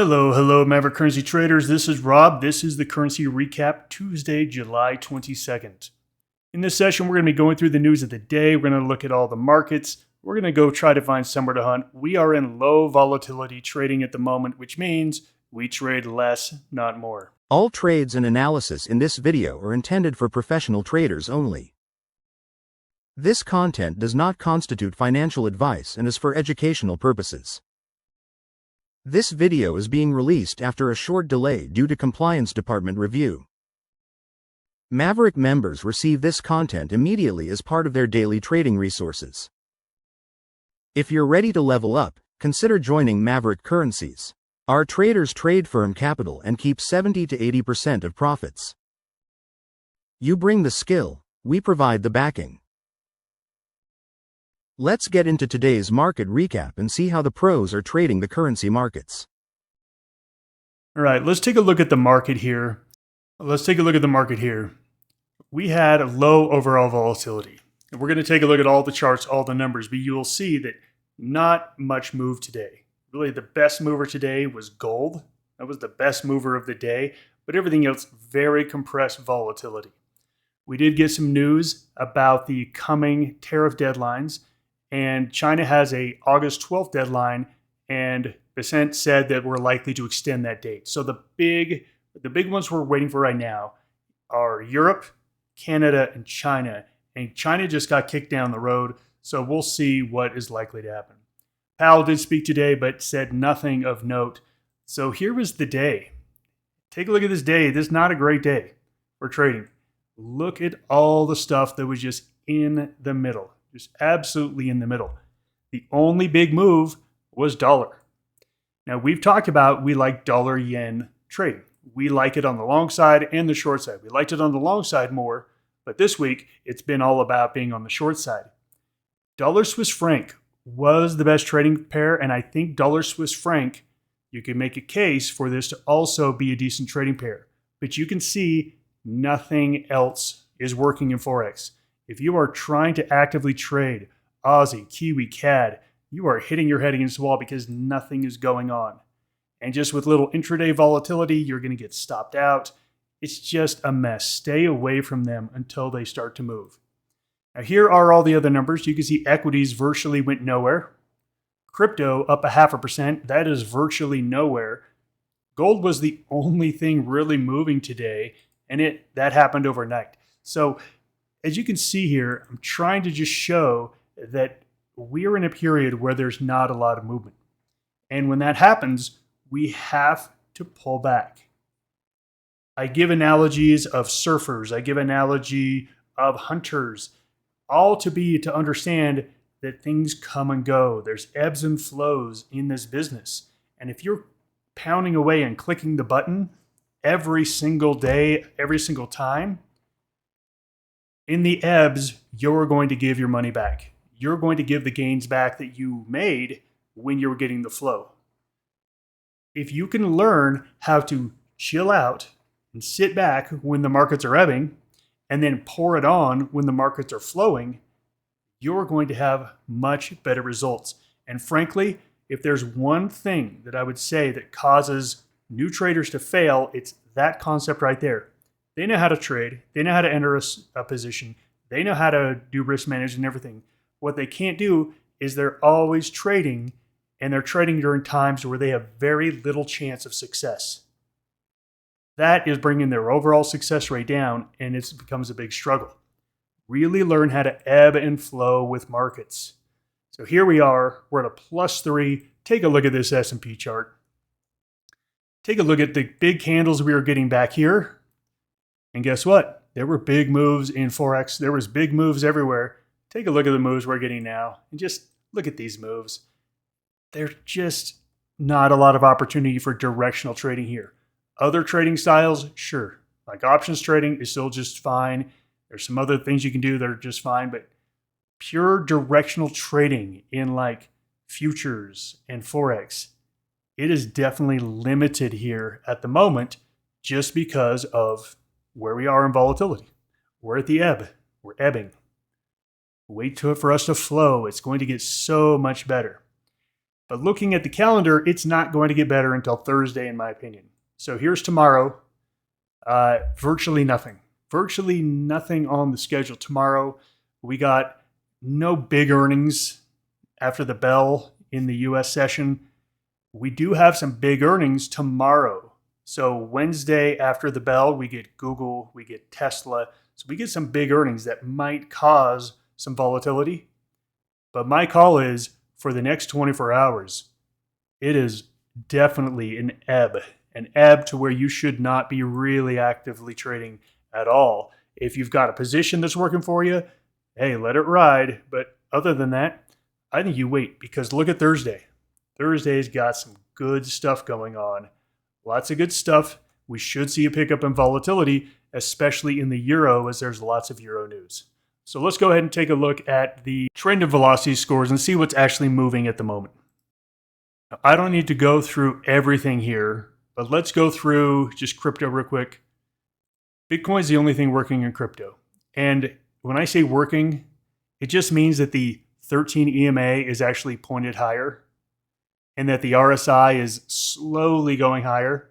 Hello, Maverick Currency traders. This is Rob. This is the Currency Recap, Tuesday, July 22nd. In this session, we're going to be going through the news of the day. We're going to look at all the markets. We're going to go try to find somewhere to hunt. We are in low volatility trading at the moment, which means we trade less, not more. All trades and analysis in this video are intended for professional traders only. This content does not constitute financial advice and is for educational purposes. This video is being released after a short delay due to Compliance Department review. Maverick members receive this content immediately as part of their daily trading resources. If you're ready to level up, consider joining Maverick Currencies. Our traders trade firm capital and keep 70 to 80% of profits. You bring the skill, we provide the backing. Let's get into today's market recap and see how the pros are trading the currency markets. All right, let's take a look at the market here. We had a low overall volatility. And we're going to take a look at all the charts, all the numbers, but you will see that not much moved today. Really, the best mover today was gold. That was the best mover of the day, but everything else, very compressed volatility. We did get some news about the coming tariff deadlines, and China has a August 12th deadline, and Besant said that we're likely to extend that date. So the big ones we're waiting for right now are Europe, Canada, and China. And China just got kicked down the road, so we'll see what is likely to happen. Powell did speak today, but said nothing of note. So here was the day. Take a look at this day. This is not a great day for trading. Look at all the stuff that was just in the middle. Just absolutely in the middle. The only big move was dollar. Now, we've talked about we like dollar-yen trading. We like it on the long side and the short side. We liked it on the long side more, but this week it's been all about being on the short side. Dollar-Swiss franc was the best trading pair, and I think dollar-Swiss franc, you can make a case for this to also be a decent trading pair. But you can see nothing else is working in Forex. If you are trying to actively trade Aussie, Kiwi, CAD, you are hitting your head against the wall because nothing is going on. And just with little intraday volatility, you're going to get stopped out. It's just a mess. Stay away from them until they start to move. Now here are all the other numbers. You can see equities virtually went nowhere. Crypto up 0.5%. That is virtually nowhere. Gold was the only thing really moving today, and that happened overnight. So as you can see here, I'm trying to just show that we're in a period where there's not a lot of movement. And when that happens, we have to pull back. I give analogies of surfers. I give analogy of hunters, all to understand that things come and go. There's ebbs and flows in this business. And if you're pounding away and clicking the button every single day, every single time, in the ebbs, you're going to give your money back. You're going to give the gains back that you made when you were getting the flow. If you can learn how to chill out and sit back when the markets are ebbing and then pour it on when the markets are flowing, you're going to have much better results. And frankly, if there's one thing that I would say that causes new traders to fail, it's that concept right there. They know how to trade. They know how to enter a position. They know how to do risk management and everything. What they can't do is they're always trading, and they're trading during times where they have very little chance of success. That is bringing their overall success rate down, and it becomes a big struggle. Really learn how to ebb and flow with markets. So here we are. We're at a +3. Take a look at this S&P chart. Take a look at the big candles we were getting back here. And guess what? There were big moves in Forex. There was big moves everywhere. Take a look at the moves we're getting now and just look at these moves. There's just not a lot of opportunity for directional trading here. Other trading styles, sure. Like options trading is still just fine. There's some other things you can do that are just fine, but pure directional trading in like futures and Forex, it is definitely limited here at the moment just because of where we are in volatility. We're at the ebb. We're ebbing. Wait for us to flow. It's going to get so much better. But looking at the calendar, it's not going to get better until Thursday, in my opinion. So here's tomorrow. Virtually nothing. Virtually nothing on the schedule tomorrow. We got no big earnings after the bell in the U.S. session. We do have some big earnings tomorrow. So Wednesday after the bell, we get Google, we get Tesla. So we get some big earnings that might cause some volatility. But my call is for the next 24 hours, it is definitely an ebb to where you should not be really actively trading at all. If you've got a position that's working for you, hey, let it ride. But other than that, I think you wait, because look at Thursday. Thursday's got some good stuff going on. Lots of good stuff. We should see a pickup in volatility, especially in the euro, as there's lots of euro news. So let's go ahead and take a look at the trend and velocity scores and see what's actually moving at the moment. Now, I don't need to go through everything here, but let's go through just crypto real quick. Bitcoin's the only thing working in crypto. And when I say working, it just means that the 13 EMA is actually pointed higher and that the RSI is slowly going higher.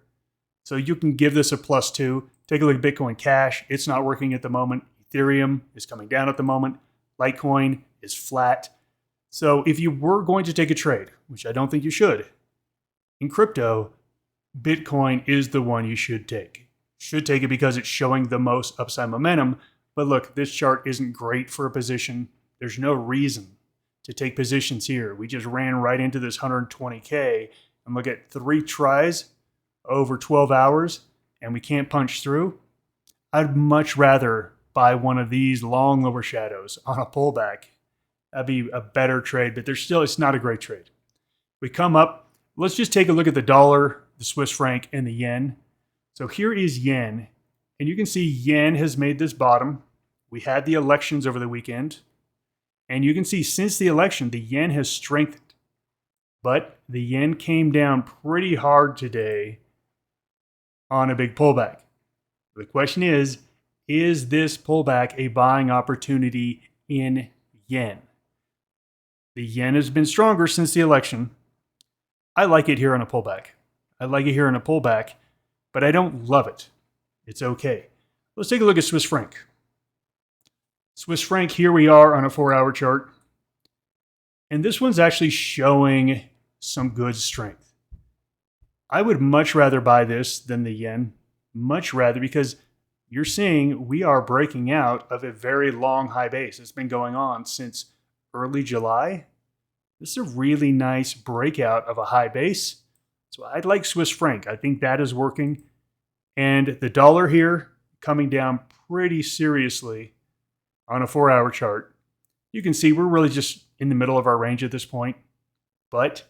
So you can give this a +2. Take a look at Bitcoin Cash. It's not working at the moment. Ethereum is coming down at the moment. Litecoin is flat. So if you were going to take a trade, which I don't think you should, in crypto, Bitcoin is the one you should take. Should take it because it's showing the most upside momentum. But look, this chart isn't great for a position. There's no reason to take positions here. We just ran right into this 120K and look at 3 tries over 12 hours and we can't punch through. I'd much rather buy one of these long lower shadows on a pullback. That'd be a better trade, but it's not a great trade. We come up, let's just take a look at the dollar, the Swiss franc, and the yen. So here is yen, and you can see yen has made this bottom. We had the elections over the weekend, and you can see since the election, the yen has strengthened. But the yen came down pretty hard today on a big pullback. The question is this pullback a buying opportunity in yen? The yen has been stronger since the election. I like it here on a pullback. But I don't love it. It's okay. Let's take a look at Swiss franc. Swiss franc, here we are on a 4-hour chart. And this one's actually showing some good strength. I would much rather buy this than the yen. Much rather, because you're seeing we are breaking out of a very long high base. It's been going on since early July. This is a really nice breakout of a high base. So I'd like Swiss franc. I think that is working. And the dollar here coming down pretty seriously on a 4-hour chart. You can see we're really just in the middle of our range at this point. But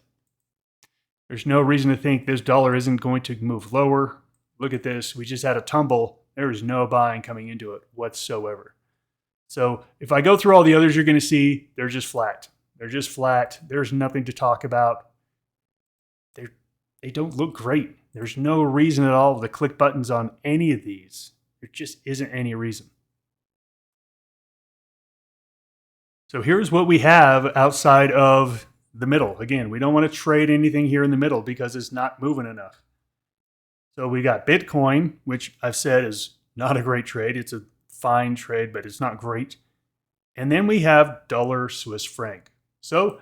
there's no reason to think this dollar isn't going to move lower. Look at this. We just had a tumble. There is no buying coming into it whatsoever. So if I go through all the others, you're going to see they're just flat. There's nothing to talk about. They don't look great. There's no reason at all to click buttons on any of these. There just isn't any reason. So here's what we have outside of the middle. Again, we don't want to trade anything here in the middle because it's not moving enough. So we got Bitcoin, which I've said is not a great trade. It's a fine trade, but it's not great. And then we have dollar Swiss franc. So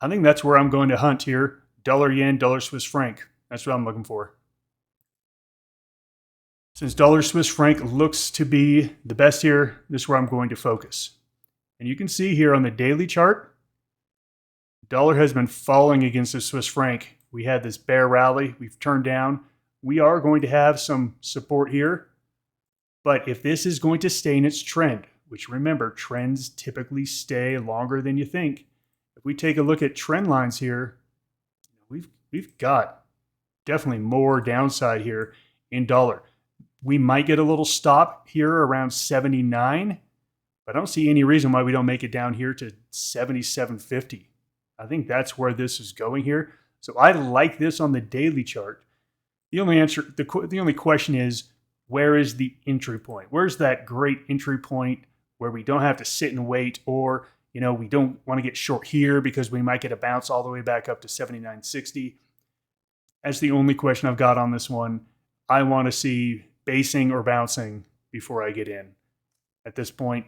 I think that's where I'm going to hunt here. Dollar yen, dollar Swiss franc. That's what I'm looking for. Since dollar Swiss franc looks to be the best here, this is where I'm going to focus. And you can see here on the daily chart, dollar has been falling against the Swiss franc. We had this bear rally. We've turned down. We are going to have some support here. But if this is going to stay in its trend, which remember, trends typically stay longer than you think. If we take a look at trend lines here, we've got definitely more downside here in dollar. We might get a little stop here around 79, but I don't see any reason why we don't make it down here to 77.50. I think that's where this is going here. So I like this on the daily chart. The only question is, where is the entry point? Where's that great entry point where we don't have to sit and wait, or We don't want to get short here because we might get a bounce all the way back up to 79.60. That's the only question I've got on this one. I want to see basing or bouncing before I get in. At this point,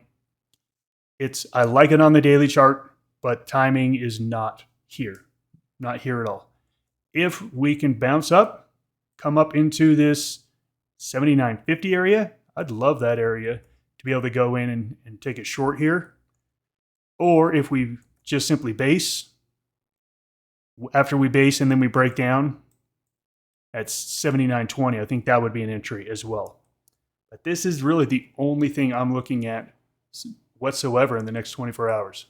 I like it on the daily chart, but timing is not here. Not here at all. If we can bounce up, come up into this 79.50 area, I'd love that area to be able to go in and take it short here. Or if we just simply base, after we base and then we break down at 79.20, I think that would be an entry as well. But this is really the only thing I'm looking at whatsoever in the next 24 hours.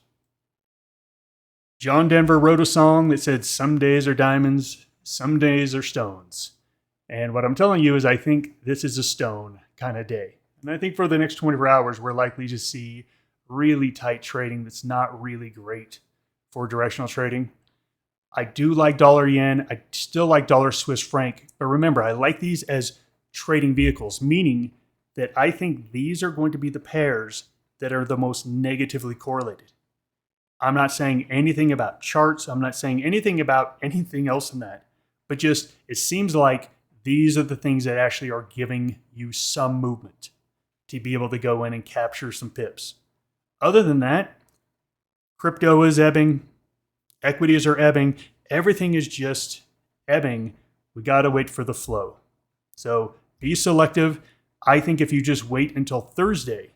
John Denver wrote a song that said, "Some days are diamonds, some days are stones." And what I'm telling you is I think this is a stone kind of day. And I think for the next 24 hours, we're likely to see really tight trading that's not really great for directional trading. I do like dollar yen. I still like dollar Swiss franc. But remember, I like these as trading vehicles, meaning that I think these are going to be the pairs that are the most negatively correlated. I'm not saying anything about charts. I'm not saying anything about anything else than that. But just, it seems like these are the things that actually are giving you some movement to be able to go in and capture some pips. Other than that, crypto is ebbing. Equities are ebbing. Everything is just ebbing. We got to wait for the flow. So be selective. I think if you just wait until Thursday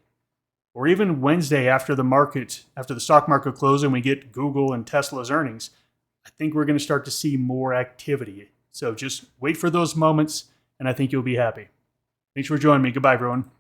or even Wednesday after the stock market closes and we get Google and Tesla's earnings, I think we're going to start to see more activity. So just wait for those moments and I think you'll be happy. Thanks for joining me. Goodbye, everyone.